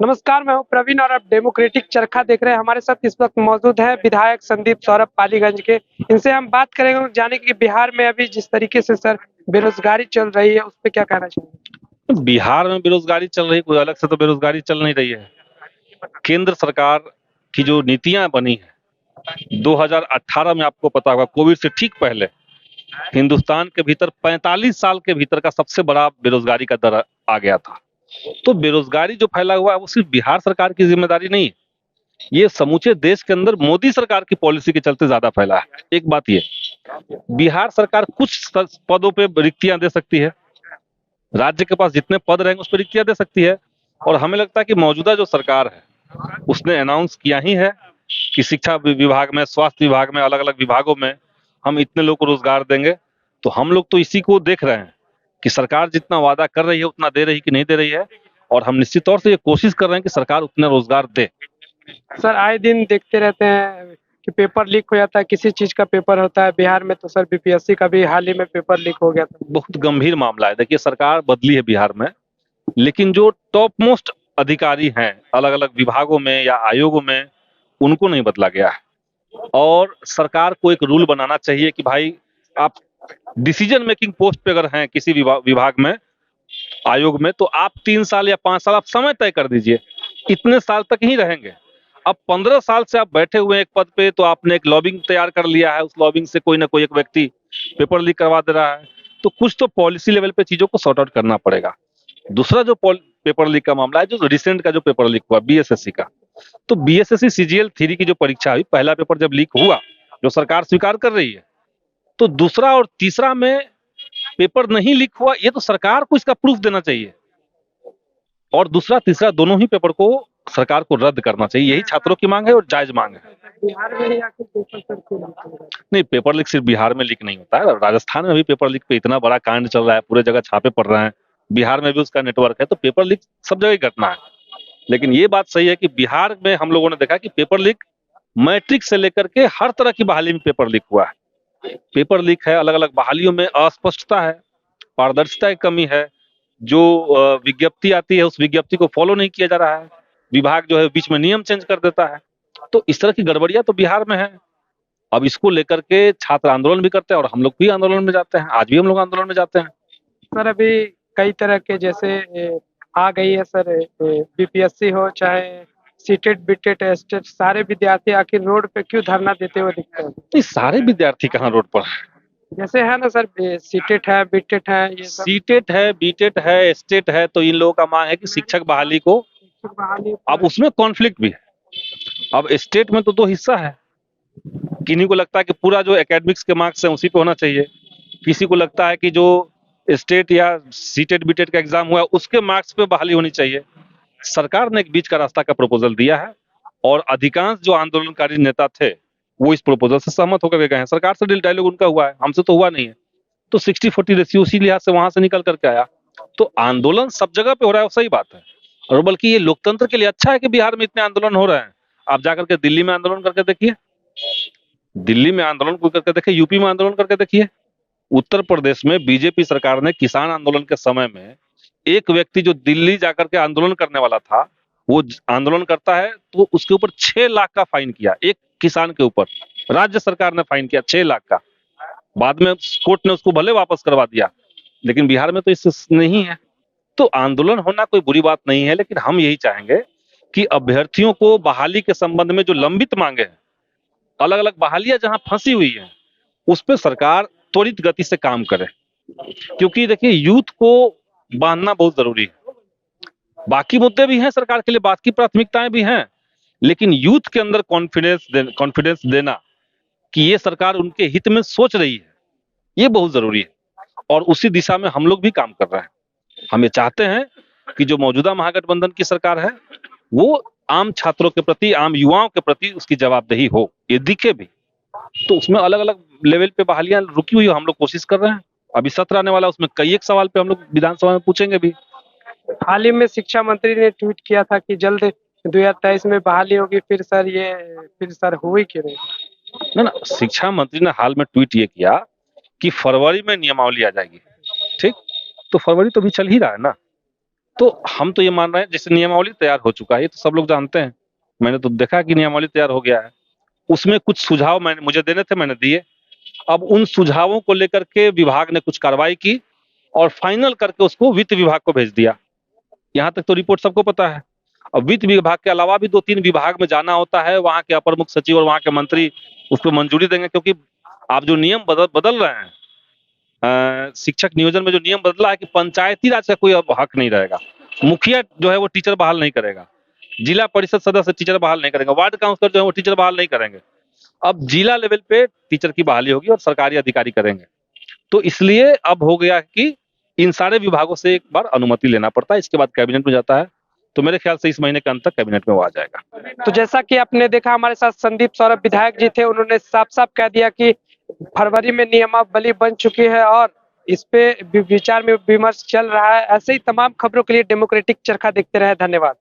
नमस्कार, मैं हूं प्रवीण और आप डेमोक्रेटिक चरखा देख रहे हैं। हमारे साथ इस वक्त मौजूद है विधायक संदीप सौरभ पालीगंज के। इनसे हम बात करेंगे और जानेंगे कि बिहार में अभी जिस तरीके से सर बेरोजगारी चल रही है, उस पे क्या कहना चाहेंगे? बिहार में बेरोजगारी चल रही, कोई अलग से तो बेरोजगारी चल नहीं रही है। केंद्र सरकार की जो नीतियां बनी है 2018 में, आपको पता होगा, कोविड से ठीक पहले हिंदुस्तान के भीतर 45 साल के भीतर का सबसे बड़ा बेरोजगारी का दर आ गया था। तो बेरोजगारी जो फैला हुआ है वो सिर्फ बिहार सरकार की जिम्मेदारी नहीं है, ये समूचे देश के अंदर मोदी सरकार की पॉलिसी के चलते ज्यादा फैला है। एक बात ये, बिहार सरकार कुछ पदों पे रिक्तियां दे सकती है, राज्य के पास जितने पद रहेंगे उस पर रिक्तियां दे सकती है। और हमें लगता है कि मौजूदा जो सरकार है उसने अनाउंस किया ही है कि शिक्षा विभाग में, स्वास्थ्य विभाग में, अलग अलग विभागों में हम इतने लोग को रोजगार देंगे। तो हम लोग तो इसी को देख रहे हैं कि सरकार जितना वादा कर रही है उतना दे रही कि नहीं दे रही है, और हम निश्चित तौर से ये कोशिश कर रहे हैं कि सरकार उतना रोजगार दे। सर आए दिन देखते रहते हैं कि पेपर लीक हो जाता है, किसी चीज का पेपर होता है। बिहार में तो सर बीपीएससी का भी हाल ही में पेपर लीक हो गया था। बहुत गंभीर मामला है। देखिए, सरकार बदली है बिहार में, लेकिन जो टॉप मोस्ट अधिकारी हैं अलग अलग विभागों में या आयोगों में, उनको नहीं बदला गया है। और सरकार को एक रूल बनाना चाहिए कि भाई, आप डिसीजन मेकिंग पोस्ट पे अगर हैं किसी विभाग में, आयोग में, तो आप 3 साल या 5 साल आप समय तय कर दीजिए, इतने साल तक ही रहेंगे। अब 15 साल से आप बैठे हुए हैं एक पद पे, तो आपने एक लॉबिंग तैयार कर लिया है, उस लॉबिंग से कोई ना कोई एक व्यक्ति पेपर लीक करवा दे रहा है। तो कुछ तो पॉलिसी लेवल पे चीजों को सॉर्ट आउट करना पड़ेगा। दूसरा जो पेपर लीक का मामला है, जो रिसेंट का जो पेपर लीक हुआ बीएसएससी का, तो बीएसएससी सीजीएल 3 की जो परीक्षा हुई, पहला पेपर जब लीक हुआ, जो सरकार स्वीकार कर रही है, तो दूसरा और तीसरा में पेपर नहीं लीक हुआ, ये तो सरकार को इसका प्रूफ देना चाहिए। और दूसरा तीसरा दोनों ही पेपर को सरकार को रद्द करना चाहिए, यही छात्रों की मांग है और जायज मांग है। बिहार में ही आके पेपर सर क्यों लीक हो रहा है? नहीं, पेपर लीक सिर्फ बिहार में लीक नहीं होता है, राजस्थान में भी पेपर लीक पे इतना बड़ा कांड चल रहा है, पूरे जगह छापे पड़ रहे हैं। बिहार में भी उसका नेटवर्क है, तो पेपर लीक सब जगह घटना है। लेकिन ये बात सही है कि बिहार में हम लोगों ने देखा कि पेपर लीक मैट्रिक से लेकर के हर तरह की बहाली में पेपर लीक हुआ है। पेपर लीक है, अलग अलग बहालियों में अस्पष्टता है, पारदर्शिता की कमी है, जो विज्ञप्ति आती है उस विज्ञप्ति को फॉलो नहीं किया जा रहा है, विभाग जो है बीच में नियम चेंज कर देता है। तो इस तरह की गड़बड़ियां तो बिहार में है। अब इसको लेकर के छात्र आंदोलन भी करते हैं और हम लोग भी आंदोलन में जाते हैं, आज भी हम लोग आंदोलन में जाते हैं। सर अभी कई तरह के जैसे आ गई है सर, बीपीएससी हो चाहे सीटेट बीटेट एस्टेट, सारे विद्यार्थी आखिर रोड पे क्यों धरना देते हुए दिखते हैं? नहीं, सारे विद्यार्थी कहाँ रोड पर है? जैसे है ना सर, सीटेट है बीटेट है, ये सब सीटेट है, बीटेट है, स्टेट है, तो इन लोगों का मांग है कि शिक्षक बहाली को। शिक्षक बहाली अब उसमें कॉन्फ्लिक्ट भी है। अब स्टेट में तो दो हिस्सा है, किन्हीं को लगता है कि पूरा जो एकेडमिक्स के मार्क्स है उसी पे होना चाहिए, किसी को लगता है कि जो स्टेट या सीटेट बीटेट का एग्जाम हुआ उसके मार्क्स पे बहाली होनी चाहिए। सरकार ने एक बीच का रास्ता का प्रपोजल दिया है, और अधिकांश जो आंदोलनकारी नेता थे वो इस प्रपोजल से सहमत होकर गए हैं। सरकार से डील डायलॉग उनका हुआ है, हमसे तो हुआ नहीं है। तो 60-40 रेशियो उसी लिहाज से वहां से निकल करके आया। तो आंदोलन सब जगह पे हो रहा है, सही बात है। और बल्कि ये लोकतंत्र के लिए अच्छा है कि बिहार में इतने आंदोलन हो रहे हैं। आप जाकर के दिल्ली में आंदोलन करके देखिए, दिल्ली में आंदोलन करके देखिए, यूपी में आंदोलन करके देखिए, उत्तर प्रदेश में बीजेपी सरकार ने किसान आंदोलन के समय में एक व्यक्ति जो दिल्ली जाकर के आंदोलन करने वाला था, वो आंदोलन करता है तो उसके ऊपर 6 लाख का फाइन किया, एक किसान के ऊपर राज्य सरकार ने फाइन किया 6 लाख का। बाद में कोर्ट ने उसको भले वापस करवा दिया, लेकिन बिहार में तो इससे नहीं है। तो आंदोलन होना कोई बुरी बात नहीं है, लेकिन हम यही चाहेंगे कि अभ्यर्थियों को बहाली के संबंध में जो लंबित मांगे हैं, अलग अलग बहालियां जहां फंसी हुई है, उस पर सरकार त्वरित गति से काम करे। क्योंकि देखिए, यूथ को बांधना बहुत जरूरी है। बाकी मुद्दे भी हैं सरकार के लिए, बाकी प्राथमिकताएं भी हैं, लेकिन यूथ के अंदर कॉन्फिडेंस देना कि ये सरकार उनके हित में सोच रही है, ये बहुत जरूरी है। और उसी दिशा में हम लोग भी काम कर रहे हैं। हम ये चाहते हैं कि जो मौजूदा महागठबंधन की सरकार है वो आम छात्रों के प्रति, आम युवाओं के प्रति उसकी जवाबदेही हो, ये दिखे भी। तो उसमें अलग अलग लेवल पे बहालियां रुकी हुई है, हम लोग कोशिश कर रहे हैं। अभी सत्र आने वाला, उसमें कई एक सवाल पे हम लोग विधानसभा में पूछेंगे भी। हाल ही में शिक्षा मंत्री ने ट्वीट किया था कि जल्द 2023 में बहाली होगी। फिर सर हुई क्यों नहीं? ना ना, शिक्षा मंत्री ने हाल में ट्वीट ये किया कि फरवरी में नियमावली आ जाएगी। ठीक, तो फरवरी तो भी चल ही रहा है ना, तो हम तो ये मान रहे हैं जैसे नियमावली तैयार हो चुका है, ये तो सब लोग जानते हैं। मैंने तो देखा कि नियमावली तैयार हो गया है, उसमें कुछ सुझाव मुझे देने थे, मैंने दिए। अब उन सुझावों को लेकर के विभाग ने कुछ कार्रवाई की और फाइनल करके उसको वित्त विभाग को भेज दिया। यहाँ तक तो रिपोर्ट सबको पता है। अब वित्त विभाग के अलावा भी 2-3 विभाग में जाना होता है, वहां के अपर मुख्य सचिव और वहां के मंत्री उस पर मंजूरी देंगे, क्योंकि आप जो नियम बदल रहे हैं, शिक्षक नियोजन में जो नियम बदला है कि पंचायती राज का कोई अब हक नहीं रहेगा। मुखिया जो है वो टीचर बहाल नहीं करेगा, जिला परिषद सदस्य टीचर बहाल नहीं करेंगे, वार्ड काउंसलर जो है वो टीचर बहाल नहीं करेंगे। अब जिला लेवल पे टीचर की बहाली होगी और सरकारी अधिकारी करेंगे। तो इसलिए अब हो गया कि इन सारे विभागों से एक बार अनुमति लेना पड़ता है, इसके बाद कैबिनेट में जाता है। तो मेरे ख्याल से इस महीने के अंत तक कैबिनेट में वो आ जाएगा। तो जैसा कि आपने देखा, हमारे साथ संदीप सौरभ विधायक जी थे, उन्होंने साफ साफ कह दिया कि फरवरी में नियमावली बन चुकी है और इस पे विचार में विमर्श चल रहा है। ऐसे ही तमाम खबरों के लिए डेमोक्रेटिक चरखा देखते रहे। धन्यवाद।